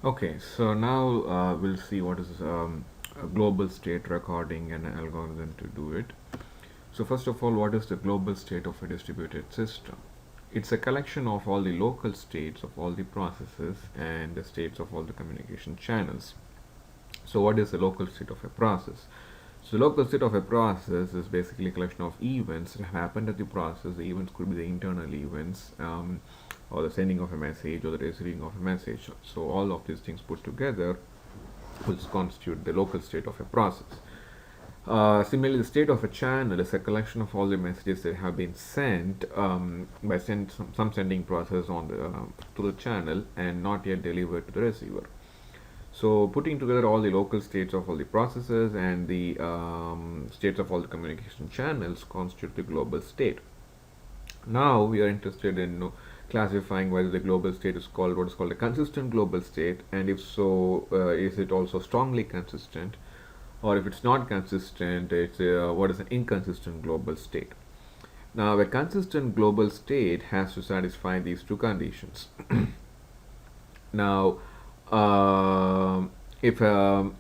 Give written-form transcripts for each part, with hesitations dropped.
Okay, so now we'll see what is a global state recording and an algorithm to do it. So first of all, what is the global state of a distributed system? It's a collection of all the local states of all the processes and the states of all the communication channels. So what is the local state of a process? So the local state of a process is basically a collection of events that happened at the process. The events could be the internal events, or the sending of a message, or the receiving of a message. So all of these things put together will constitute the local state of a process. Similarly, the state of a channel is a collection of all the messages that have been sent by some sending process on to the channel and not yet delivered to the receiver. So putting together all the local states of all the processes and the states of all the communication channels constitute the global state. Now we are interested in classifying whether the global state is called what is called a consistent global state, and if so, is it also strongly consistent, or if it's not consistent, it's what is an inconsistent global state. Now, a consistent global state has to satisfy these two conditions. Now, if a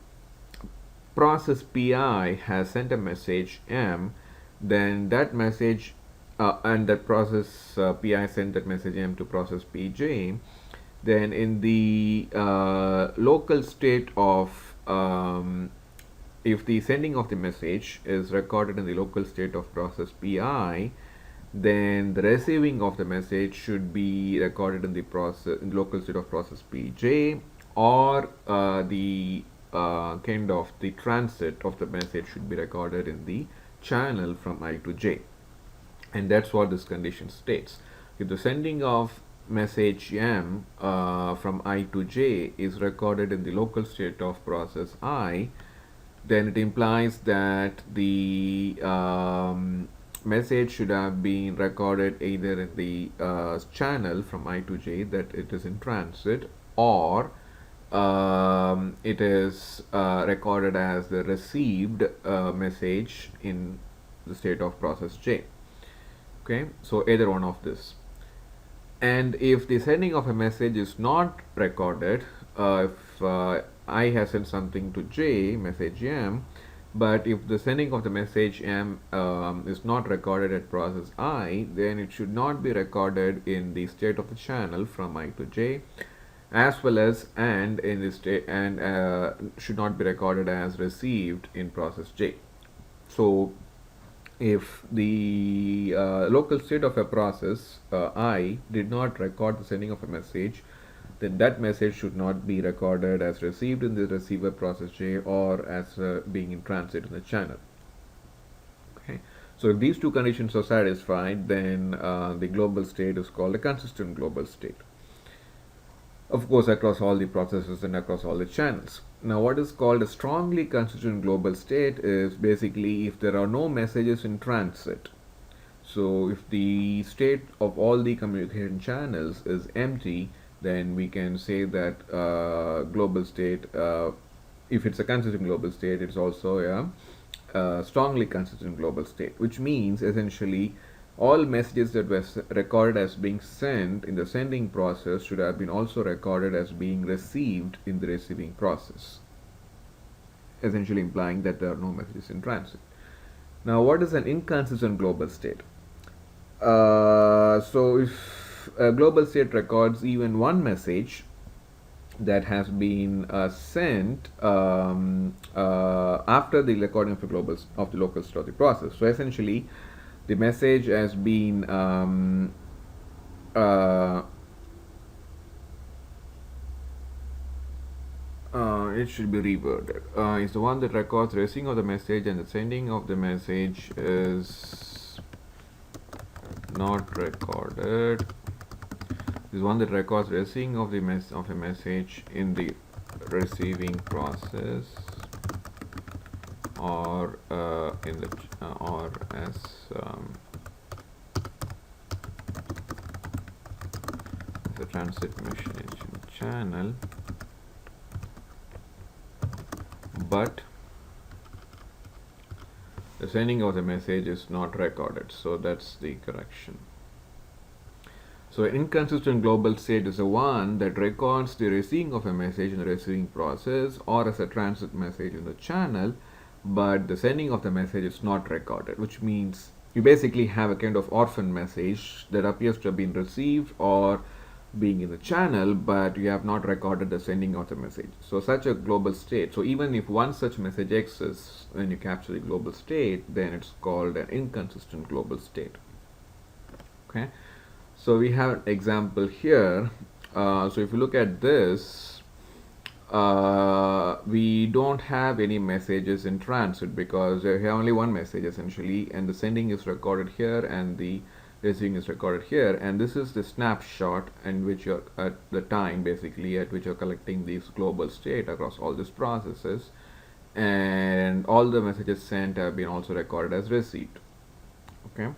process Pi has sent a message M, then that message and that process Pi sent that message M to process Pj, then in the local state of if the sending of the message is recorded in the local state of process Pi, then the receiving of the message should be recorded in the local state of process Pj, or the kind of the transit of the message should be recorded in the channel from I to j. And that's what this condition states. If the sending of message M from I to j is recorded in the local state of process I, then it implies that the message should have been recorded either in the channel from I to j, that it is in transit, or it is recorded as the received message in the state of process j. Okay, so either one of this. And if the sending of a message is not recorded, if I has sent something to j, message M, but if the sending of the message M is not recorded at process I, then it should not be recorded in the state of the channel from I to j, as well as and in the state, and should not be recorded as received in process j. So if the local state of a process I did not record the sending of a message, then that message should not be recorded as received in the receiver process j, or as being in transit in the channel. Okay, so if these two conditions are satisfied, then the global state is called a consistent global state, of course across all the processes and across all the channels. Now, what is called a strongly consistent global state is basically if there are no messages in transit. So if the state of all the communication channels is empty, then we can say that global state, if it's a consistent global state, it's also a strongly consistent global state, which means essentially all messages that were recorded as being sent in the sending process should have been also recorded as being received in the receiving process, essentially implying that there are no messages in transit. Now, what is an inconsistent global state? So if a global state records even one message that has been sent after the recording of the local state of the process. So essentially, the message has been it should be reworded. It's the one that records receiving of the message and the sending of the message is not recorded. This is one that records receiving of the of a message in the receiving process, or in the or as the transmission channel, but the sending of the message is not recorded. So that's the correction. So an inconsistent global state is the one that records the receiving of a message in the receiving process or as a transit message in the channel, but the sending of the message is not recorded, which means you basically have a kind of orphan message that appears to have been received or being in the channel, but you have not recorded the sending of the message. So such a global state, so even if one such message exists when you capture the global state, then it's called an inconsistent global state. Okay, so we have an example here. So if you look at this, we don't have any messages in transit because we have only one message essentially, and the sending is recorded here and the receiving is recorded here, and this is the snapshot in which you're at the time basically at which you're collecting these global state across all these processes, and all the messages sent have been also recorded as received. Okay,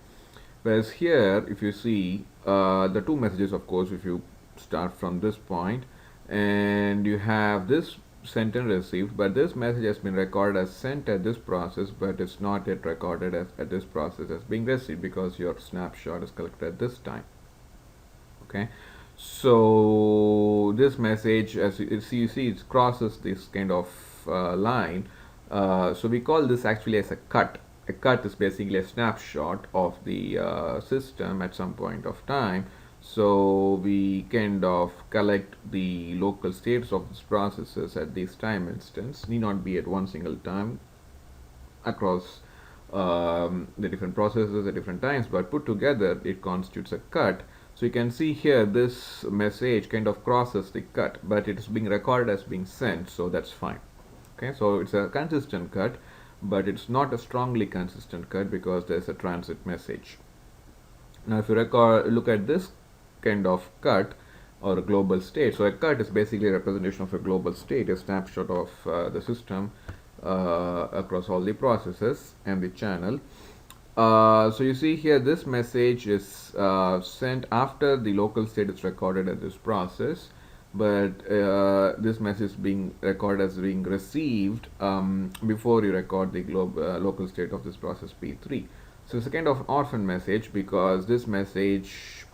whereas here if you see the two messages, of course, if you start from this point and you have this sent and received, but this message has been recorded as sent at this process, but it's not yet recorded as at this process as being received because your snapshot is collected at this time. Okay, so this message, as you see, it crosses this kind of line. So we call this actually as a cut. A cut is basically a snapshot of the system at some point of time. So we kind of collect the local states of these processes at this time instance, need not be at one single time across the different processes at different times, but put together it constitutes a cut. So you can see here this message kind of crosses the cut, but it is being recorded as being sent, so that's fine. Okay, so it's a consistent cut, but it's not a strongly consistent cut because there's a transit message. Now if you look at this kind of cut or a global state, so a cut is basically a representation of a global state, a snapshot of the system across all the processes and the channel. So you see here this message is sent after the local state is recorded at this process, but this message is being recorded as being received before you record the local state of this process P3. So it's a kind of orphan message because this message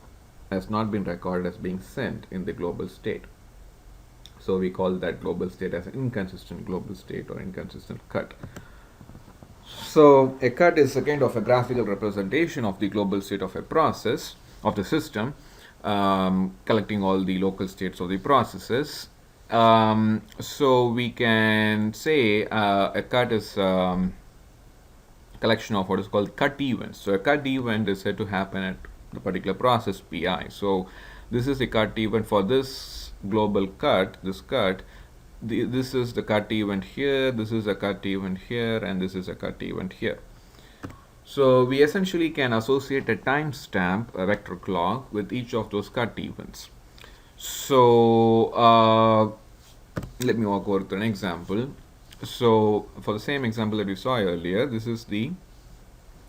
has not been recorded as being sent in the global state. So we call that global state as an inconsistent global state or inconsistent cut. So a cut is a kind of a graphical representation of the global state of a process, of the system, collecting all the local states of the processes. So we can say a cut is collection of what is called cut events. So a cut event is said to happen at the particular process Pi. So this is the cut event for this global cut, this cut. This is the cut event here, this is a cut event here, and this is a cut event here. So we essentially can associate a timestamp, a vector clock, with each of those cut events. So let me walk over to an example. So for the same example that we saw earlier, this is the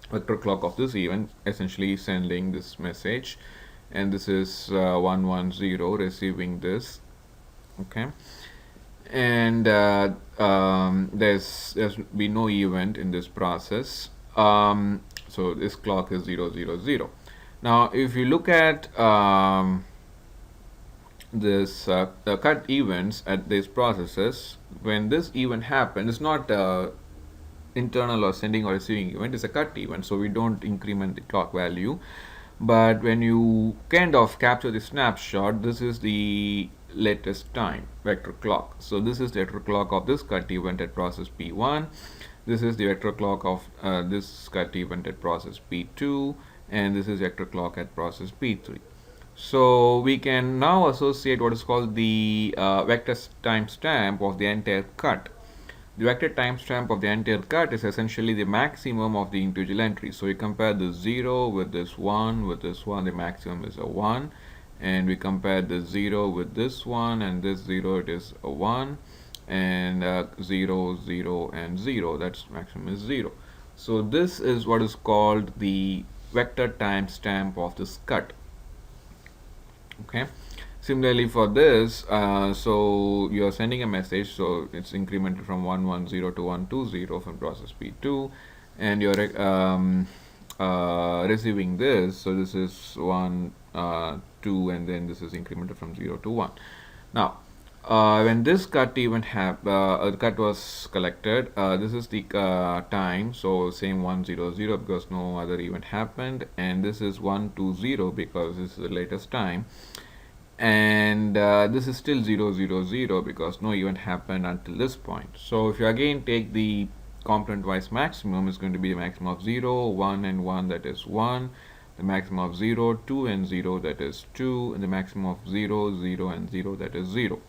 vector clock of this event, essentially sending this message, and this is 110 receiving this. Okay, and there's been no event in this process, so this clock is 000. Now if you look at this cut events at these processes, when this event happens, it's not internal or sending or receiving event, is a cut event, so we don't increment the clock value. But when you kind of capture the snapshot, this is the latest time vector clock. So this is the vector clock of this cut event at process P1, this is the vector clock of this cut event at process P2, and this is vector clock at process P3. So we can now associate what is called the vector timestamp of the entire cut. The vector timestamp of the entire cut is essentially the maximum of the individual entries. So we compare the 0 with this 1, with this 1, the maximum is a 1. And we compare the 0 with this one, and this 0, it is a 1. And 0, 0, and 0, that's maximum is 0. So this is what is called the vector timestamp of this cut. Okay. Similarly for this, so you are sending a message, so it's incremented from 110 to 120 from process P2, and you're receiving this, so this is 1 2, and then this is incremented from 0 to 1. Now, when this cut cut was collected, this is the time, so same 1 0 0 because no other event happened, and this is 1 2 0 because this is the latest time, and this is still 0 0 0 because no event happened until this point. So if you again take the component wise maximum, is going to be the maximum of 0 1 and 1, that is 1, the maximum of 0 2 and 0, that is 2, and the maximum of 0 0 and 0, that is 0.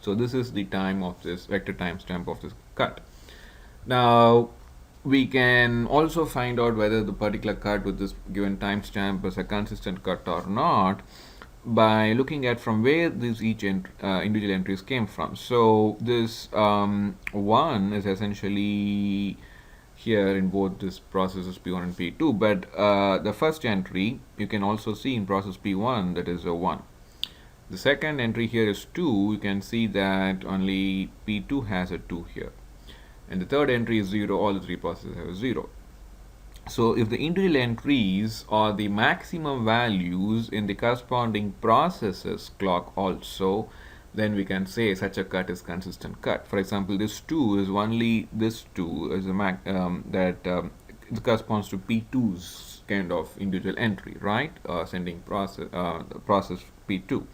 So this is the time of this vector timestamp of this cut. Now we can also find out whether the particular cut with this given timestamp is a consistent cut or not by looking at from where these individual entries came from. So this 1 is essentially here in both this processes P1 and P2, but the first entry you can also see in process P1, that is a 1. The second entry here is 2. You can see that only P2 has a 2 here, and the third entry is 0. All the three processes have a 0. So if the individual entries are the maximum values in the corresponding processes clock also, then we can say such a cut is consistent cut. For example, this 2 is only this 2 is a it corresponds to P2's kind of individual entry, right? Sending process process P2.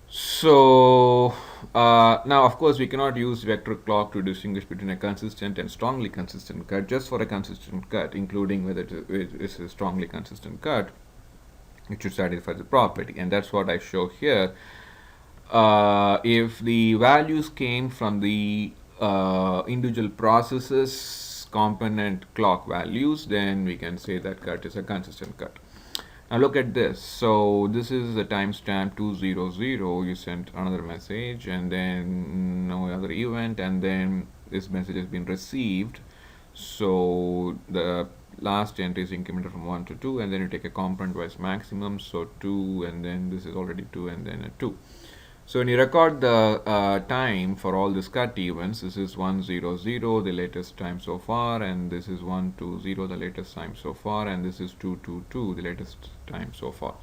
So now of course we cannot use vector clock to distinguish between a consistent and strongly consistent cut. Just for a consistent cut, including whether it is a strongly consistent cut, it should satisfy the property, and that's what I show here. If the values came from the individual processes component clock values, then we can say that cut is a consistent cut. Now look at this. So this is the timestamp 200. You sent another message and then no other event, and then this message has been received. So the last entry is incremented from 1 to 2, and then you take a component wise maximum, so 2, and then this is already 2, and then a 2. So when you record the time for all these cut events, this is 100, the latest time so far, and this is 120, the latest time so far, and this is 222, the latest time so far.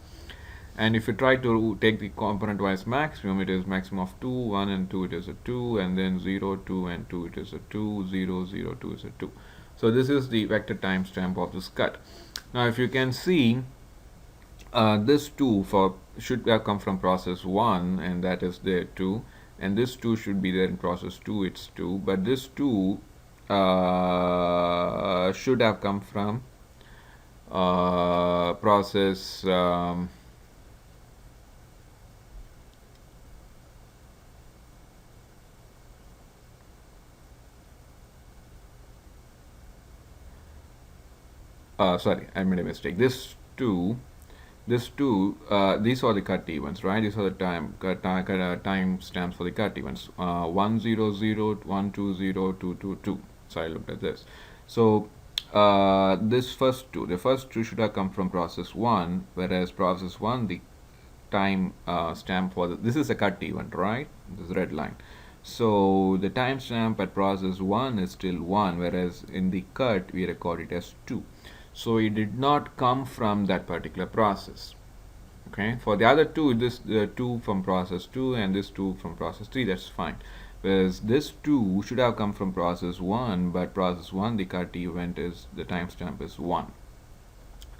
And if you try to take the component wise maximum, it is maximum of 2, 1 and 2, it is a 2, and then 0, 2 and 2, it is a 2, 0, 0, 2 is a 2. So this is the vector timestamp of this cut. Now if you can see, this 2 should have come from process 1, and that is there 2, and this 2 should be there in process 2, it's 2, but this 2 should have come from process sorry, I made a mistake. This 2, these are the cut events, right? These are the time stamps for the cut events. 100, 120, 222. So I looked at this. So this the first two should have come from process 1, whereas process 1, the time stamp for this is a cut event, right? This red line. So the timestamp at process 1 is still 1, whereas in the cut we record it as 2. So it did not come from that particular process. Okay, for the other two, this 2 from process 2 and this 2 from process 3, that's fine. Whereas this 2 should have come from process 1, but process 1, the cut event is, the timestamp is 1.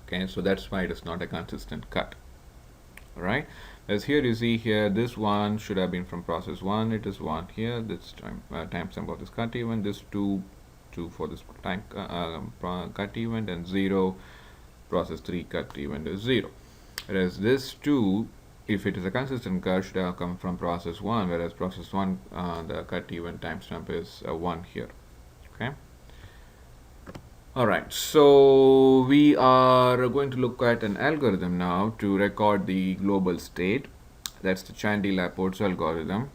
Okay, so that's why it is not a consistent cut. Alright, as here you see here, this 1 should have been from process 1, it is 1 here, this timestamp of this cut event, this 2 for this time cut event, and 0 process 3 cut event is 0. Whereas this 2, if it is a consistent cut, should have come from process 1, whereas process 1 the cut event timestamp is 1 here. Okay. Alright, so we are going to look at an algorithm now to record the global state. That's the Chandy-Laporte algorithm.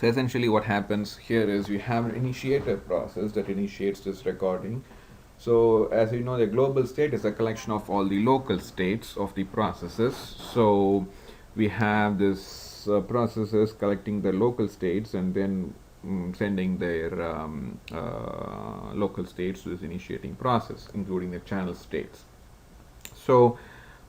So essentially what happens here is we have an initiator process that initiates this recording. So as you know, the global state is a collection of all the local states of the processes. So we have this processes collecting the local states and then sending their local states to this initiating process, including the channel states. So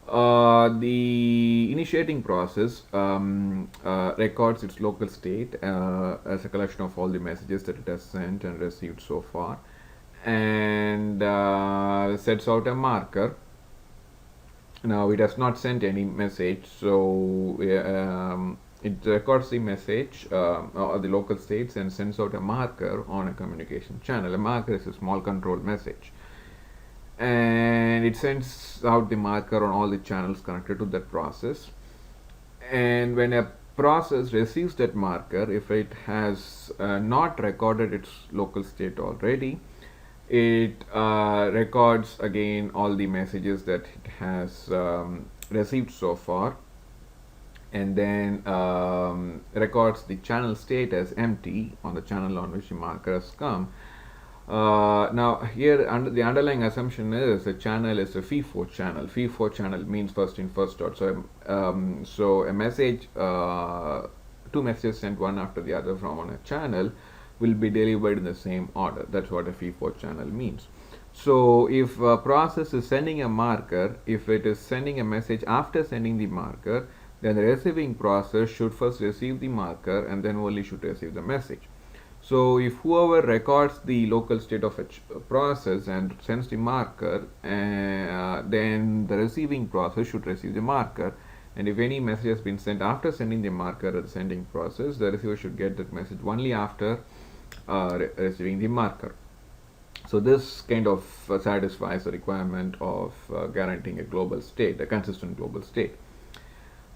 The initiating process records its local state as a collection of all the messages that it has sent and received so far, and sets out a marker. Now it has not sent any message, so it records the message or the local states and sends out a marker on a communication channel. A marker is a small control message, and it sends out the marker on all the channels connected to that process. And when a process receives that marker, if it has not recorded its local state already, it records again all the messages that it has received so far, and then records the channel state as empty on the channel on which the marker has come. Now here the underlying assumption is the channel is a FIFO channel. FIFO channel means first in first out. So a message, two messages sent one after the other from on a channel will be delivered in the same order. That's what a FIFO channel means. So if a process is sending a marker, if it is sending a message after sending the marker, then the receiving process should first receive the marker and then only should receive the message. So if whoever records the local state of a process and sends the marker, then the receiving process should receive the marker. And if any message has been sent after sending the marker at the sending process, the receiver should get that message only after receiving the marker. So this kind of satisfies the requirement of guaranteeing a global state, a consistent global state.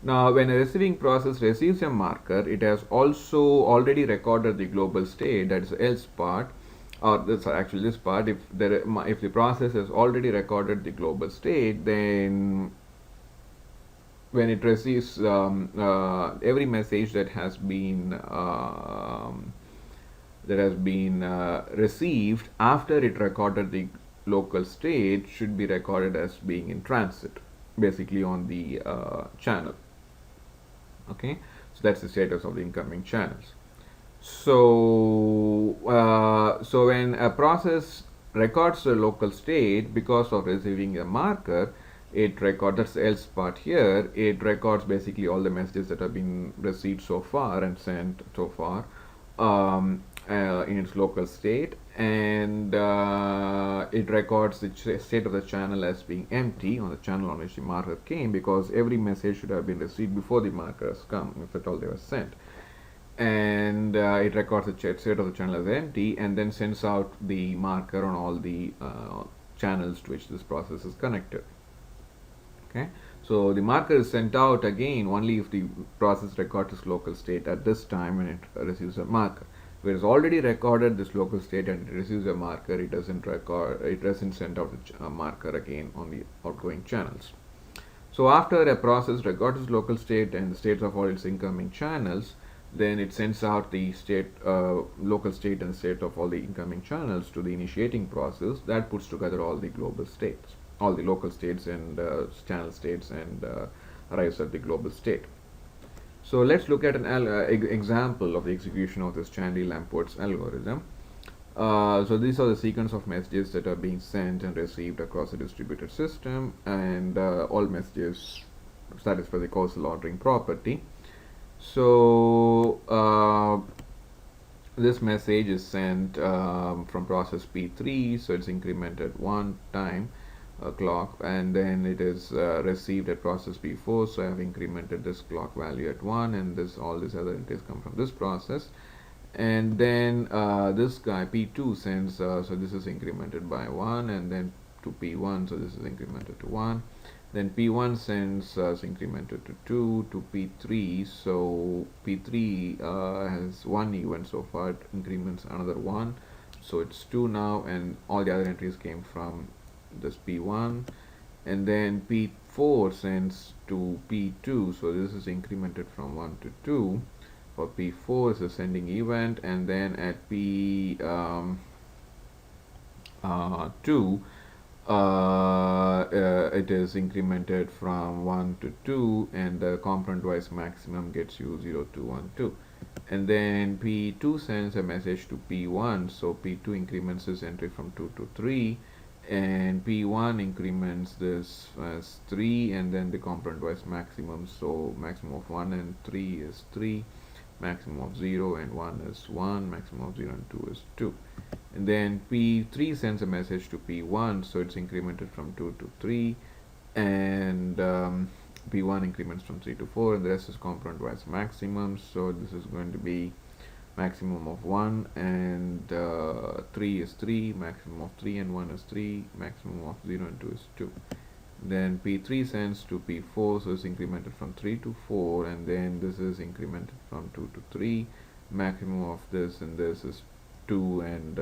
Now, when a receiving process receives a marker, it has also already recorded the global state, that is the else part, or this actually this part. If the process has already recorded the global state, then when it receives every message that has been received after it recorded the local state should be recorded as being in transit, basically on the channel. Okay, so that's the status of the incoming channels. So when a process records the local state because of receiving a marker, it records, that's the else part here, it records basically all the messages that have been received so far and sent so far in its local state, and it records the state of the channel as being empty on the channel on which the marker came, because every message should have been received before the marker has come, if at all they were sent. And it records the state of the channel as empty and then sends out the marker on all the channels to which this process is connected. Okay, so the marker is sent out again only if the process records its local state at this time when it receives a marker. If it has already recorded this local state and it receives a marker, it doesn't send out the marker again on the outgoing channels. So after a process records its local state and the states of all its incoming channels, then it sends out the local state and state of all the incoming channels to the initiating process that puts together all the global states, all the local states and channel states, and arrives at the global state. So let's look at an example of the execution of this Chandy-Lamport's algorithm. So these are the sequence of messages that are being sent and received across a distributed system, and all messages satisfy the causal ordering property. So this message is sent from process P3, so it's incremented one time clock, and then it is received at process P4, so I have incremented this clock value at 1, and all these other entries come from this process. And then this guy P2 sends, so this is incremented by 1, and then to P1, so this is incremented to 1. Then P1 sends is incremented to 2, to P3, so P3 has 1 event so far, it increments another 1, so it's 2 now, and all the other entries came from this P1. And then P4 sends to P2, so this is incremented from 1 to 2. For P4 is a sending event, and then at P2 it is incremented from 1 to 2, and the component wise maximum gets you 0 to 1 2. And then P2 sends a message to P1, so P2 increments this entry from 2 to 3, and P1 increments this as 3, and then the component wise maximum, so maximum of 1 and 3 is 3, maximum of 0 and 1 is 1, maximum of 0 and 2 is 2. And then P3 sends a message to P1, so it's incremented from 2 to 3, and P1 increments from 3 to 4, and the rest is component wise maximum, so this is going to be maximum of 1 and 3 is 3, maximum of 3 and 1 is 3, maximum of 0 and 2 is 2. Then P3 sends to P4, so it's incremented from 3 to 4, and then this is incremented from 2 to 3, maximum of this and this is 2, and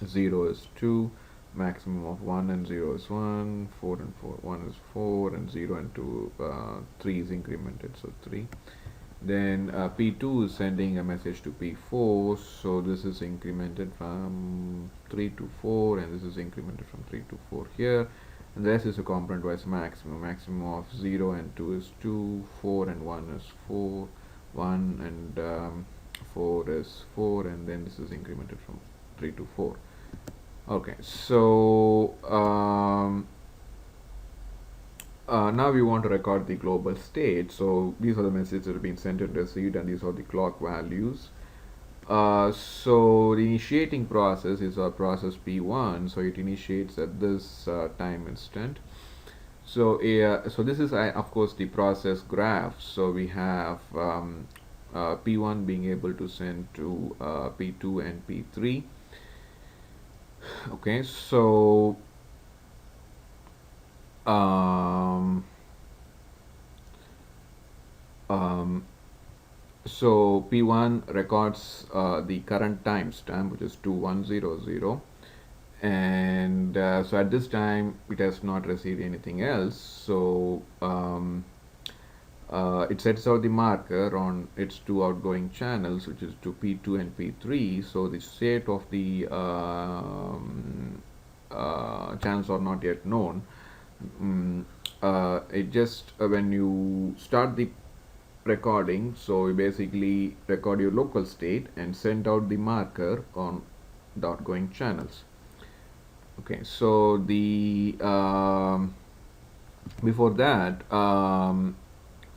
0 is 2, maximum of 1 and 0 is 1, 4 and 4, 1 is 4, and 0 and 2, 3 is incremented, so 3. Then P2 is sending a message to P4, so this is incremented from 3 to 4, and this is incremented from 3 to 4 here, and the rest is a component wise maximum. Maximum of 0 and 2 is 2, 4 and 1 is 4, 1 and 4 is 4, and then this is incremented from 3 to 4. Okay, so now we want to record the global state. So these are the messages that have been sent and received, and these are the clock values. So the initiating process is our process P1, so it initiates at this time instant. So so this is of course the process graph. So we have P1 being able to send to P2 and P3. Okay, so so P1 records the current timestamp, which is 2100, and so at this time it has not received anything else, so it sets out the marker on its two outgoing channels, which is to P2 and P3. So the state of the channels are not yet known. It just when you start the recording, so you basically record your local state and send out the marker on the outgoing channels. Okay, so the before that,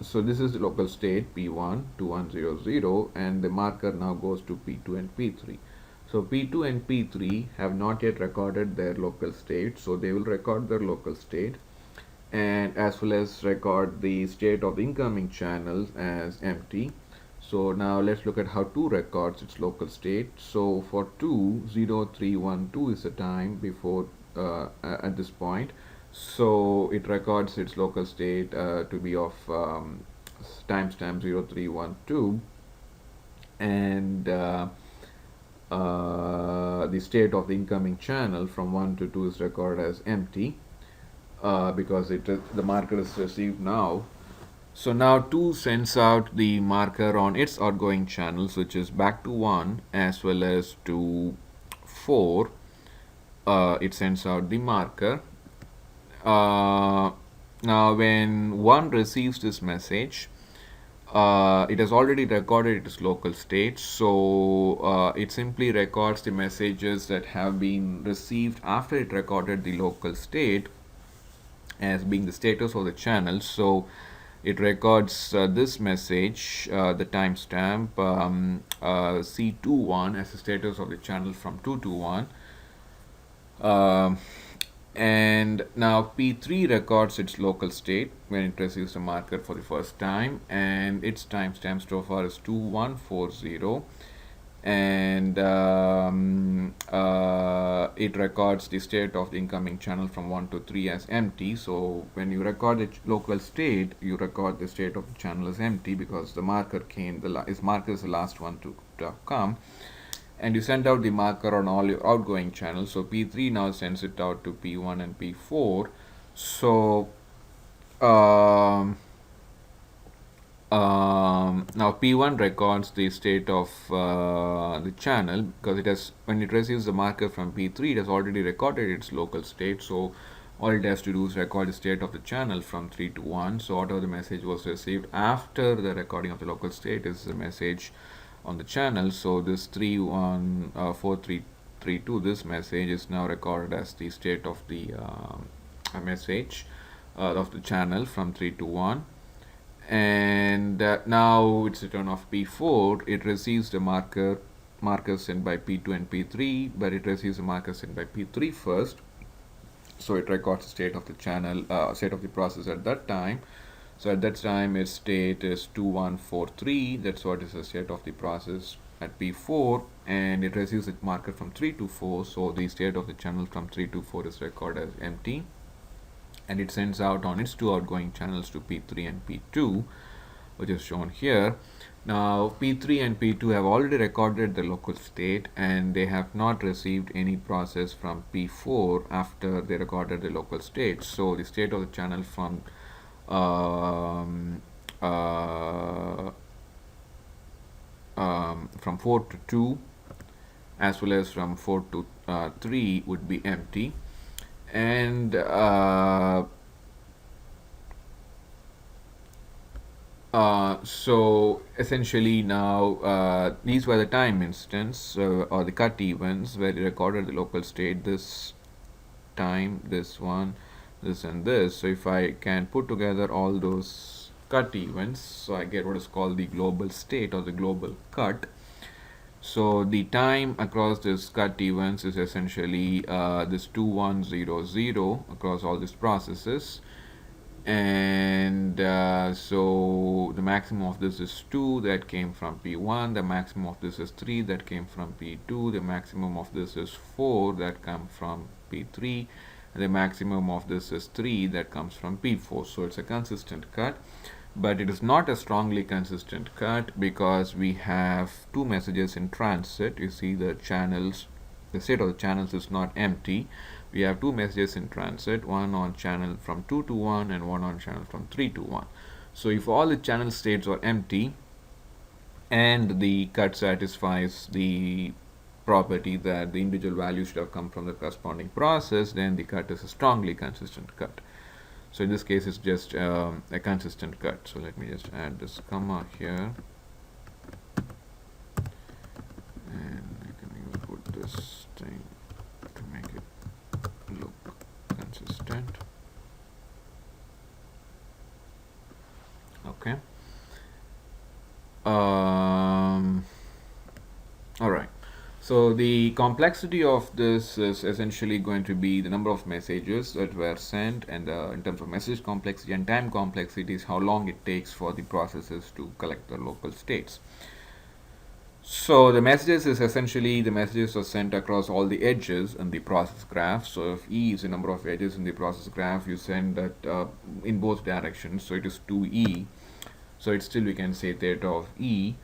so this is the local state P1 2100, and the marker now goes to P2 and P3. So P2 and P3 have not yet recorded their local state, so they will record their local state, and as well as record the state of the incoming channels as empty. So now let's look at how 2 records its local state. So for 2, 0, 3, 1, 2 is the time before at this point. So it records its local state to be of timestamp 0312, and the state of the incoming channel from 1 to 2 is recorded as empty because the marker is received now. So now 2 sends out the marker on its outgoing channels, which is back to 1 as well as to 4. It sends out the marker. Now when 1 receives this message, it has already recorded its local state, so it simply records the messages that have been received after it recorded the local state as being the status of the channel. So it records this message, the timestamp C21 as the status of the channel from 2 to 1. And now P3 records its local state when it receives the marker for the first time, and its timestamp so far is 2140, and it records the state of the incoming channel from 1 to 3 as empty. So when you record the local state, you record the state of the channel as empty because the marker came, marker is the last one to come, and you send out the marker on all your outgoing channels. So P3 now sends it out to P1 and P4. So now P1 records the state of the channel because it has, when it receives the marker from P3, it has already recorded its local state. So all it has to do is record the state of the channel from 3 to 1. So whatever the message was received after the recording of the local state is the message on the channel. So this 3143 3.2, this message is now recorded as the state of the message of the channel from 3 to 1. And now it's return of P4. It receives the marker sent by P2 and P3, but it receives a marker sent by P3 first. So it records the state of the channel, state of the process at that time. So at that time its state is 2143. That's what is the state of the process at P4, and it receives a marker from 3 to 4. So the state of the channel from 3 to 4 is recorded as empty, and it sends out on its two outgoing channels to P3 and P2, which is shown here. Now P3 and P2 have already recorded the local state, and they have not received any process from P4 after they recorded the local state. So the state of the channel from from 4 to 2 as well as from 4 to 3 would be empty. And so essentially now these were the time instance or the cut events where it recorded the local state, this time, this one, this and this. So if I can put together all those cut events, so I get what is called the global state or the global cut. So the time across this cut events is essentially this 2100 across all these processes. And so the maximum of this is 2, that came from P1. The maximum of this is 3, that came from P2. The maximum of this is 4, that comes from P3. And the maximum of this is 3, that comes from P4. So it's a consistent cut, but it is not a strongly consistent cut because we have two messages in transit. You see the channels, the state of the channels is not empty. We have two messages in transit, one on channel from 2 to 1 and one on channel from 3 to 1. So if all the channel states are empty and the cut satisfies the property that the individual values should have come from the corresponding process, then the cut is a strongly consistent cut. So in this case it's just a consistent cut. So let me just add this comma here, and I can even put this thing to make it look consistent. Okay. All right. So the complexity of this is essentially going to be the number of messages that were sent, and in terms of message complexity, and time complexity is how long it takes for the processes to collect the local states. So the messages is essentially the messages are sent across all the edges in the process graph. So if E is the number of edges in the process graph, you send that in both directions. So it is 2E. So it's still, we can say, theta of E.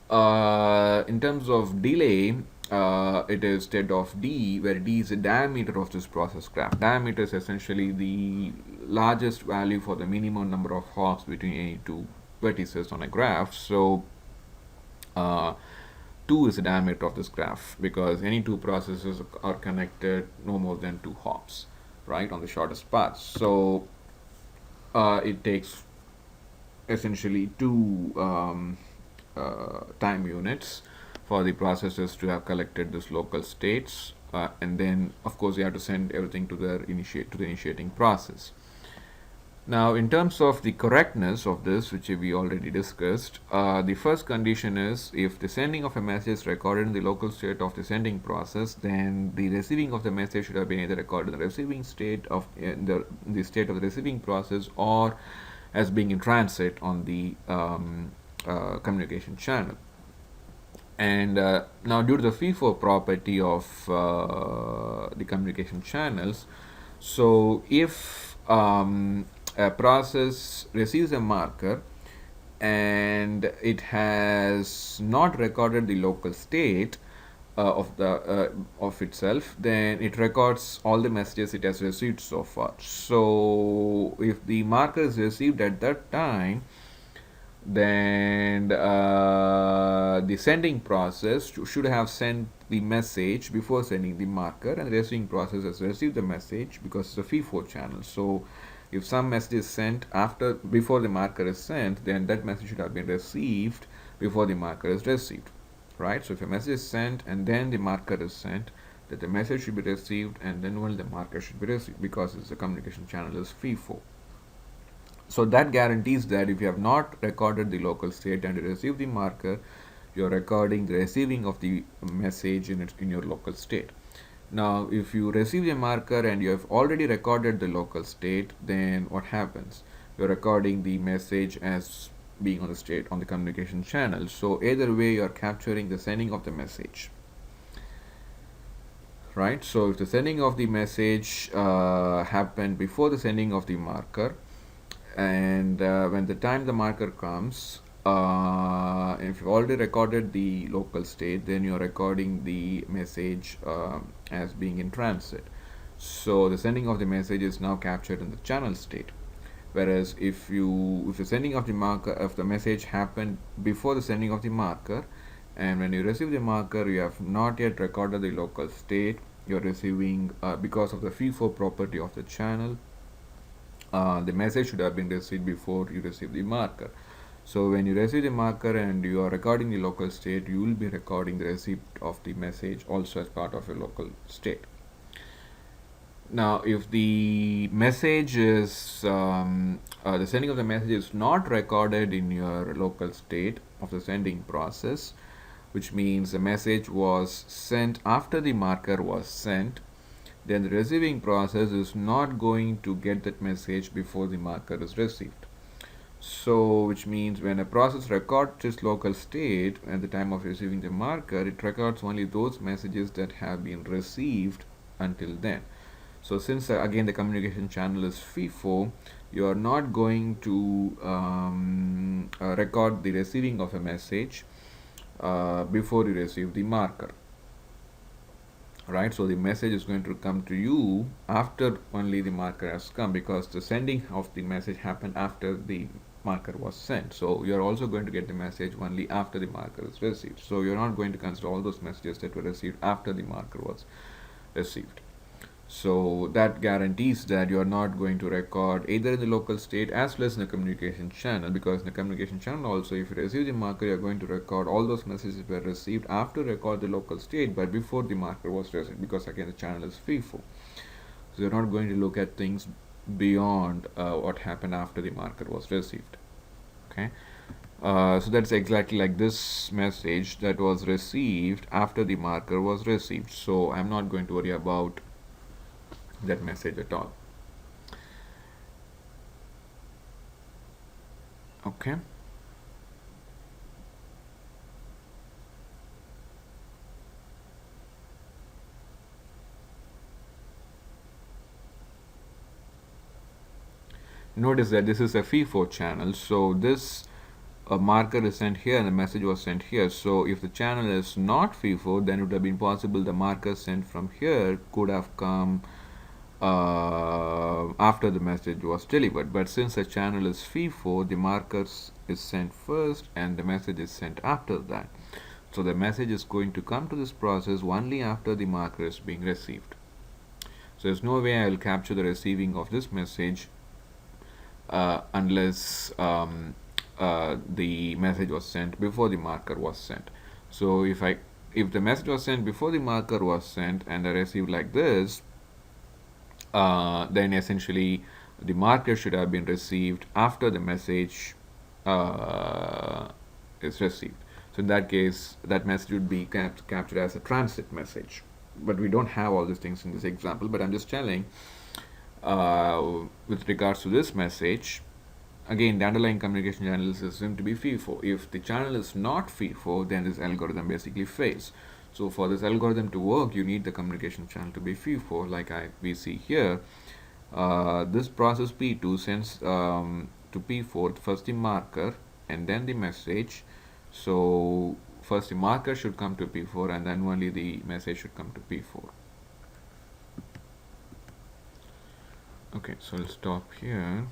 In terms of delay, it is theta of D, where D is the diameter of this process graph. Diameter is essentially the largest value for the minimum number of hops between any two vertices on a graph. So 2 is the diameter of this graph, because any two processes are connected no more than 2 hops, right, on the shortest path. So it takes essentially 2 time units for the processes to have collected this local states, and then of course you have to send everything to the initiating process. Now in terms of the correctness of this, which we already discussed, the first condition is if the sending of a message is recorded in the local state of the sending process, then the receiving of the message should have been either recorded in the receiving state of the state of the receiving process, or as being in transit on the communication channel. And now due to the FIFO property of the communication channels, so if a process receives a marker and it has not recorded the local state of itself, then it records all the messages it has received so far. So if the marker is received at that time, then the sending process should have sent the message before sending the marker, and the receiving process has received the message because it's a FIFO channel. So if some message is sent before the marker is sent, then that message should have been received before the marker is received, right? So if a message is sent and then the marker is sent, that the message should be received and then only the marker should be received, because the communication channel is FIFO. So that guarantees that if you have not recorded the local state and you receive the marker, you are recording the receiving of the message in your local state. Now, if you receive a marker and you have already recorded the local state, then what happens? You're recording the message as being on the state on the communication channel. So either way, you're capturing the sending of the message. Right? So if the sending of the message happened before the sending of the marker, and when the time the marker comes, if you've already recorded the local state, then you're recording the message as being in transit. So the sending of the message is now captured in the channel state. Whereas if the sending of the marker of the message happened before the sending of the marker, and when you receive the marker, you have not yet recorded the local state, you're receiving because of the FIFO property of the channel. The message should have been received before you receive the marker. So when you receive the marker and you are recording the local state, you will be recording the receipt of the message also as part of your local state. Now, if the message is the sending of the message is not recorded in your local state of the sending process, which means the message was sent after the marker was sent, then the receiving process is not going to get that message before the marker is received. So, which means when a process records its local state at the time of receiving the marker, it records only those messages that have been received until then. So, since again the communication channel is FIFO, you are not going to record the receiving of a message before you receive the marker. Right, so the message is going to come to you after only the marker has come, because the sending of the message happened after the marker was sent. So you're also going to get the message only after the marker is received. So you're not going to consider all those messages that were received after the marker was received. So that guarantees that you are not going to record either in the local state as well as in the communication channel, because in the communication channel also, if you receive the marker, you are going to record all those messages that were received after record the local state but before the marker was received, because again the channel is FIFO. So you're not going to look at things beyond what happened after the marker was received. Okay. So that's exactly like this message that was received after the marker was received. So I'm not going to worry about that message at all. Okay. Notice that this is a FIFO channel, so this marker is sent here and the message was sent here. So if the channel is not FIFO, then it would have been possible the marker sent from here could have come after the message was delivered. But since the channel is FIFO, the marker is sent first and the message is sent after that. So the message is going to come to this process only after the marker is being received. So there's no way I will capture the receiving of this message unless the message was sent before the marker was sent. So if the message was sent before the marker was sent and I received like this, then essentially the marker should have been received after the message is received. So in that case, that message would be captured as a transit message. But we don't have all these things in this example, but I'm just telling with regards to this message, again, the underlying communication channel is assumed to be FIFO. If the channel is not FIFO, then this algorithm basically fails. So for this algorithm to work, you need the communication channel to be FIFO, like we see here. This process P2 sends to P4 first the marker and then the message. So first the marker should come to P4 and then only the message should come to P4. Okay, so I'll stop here.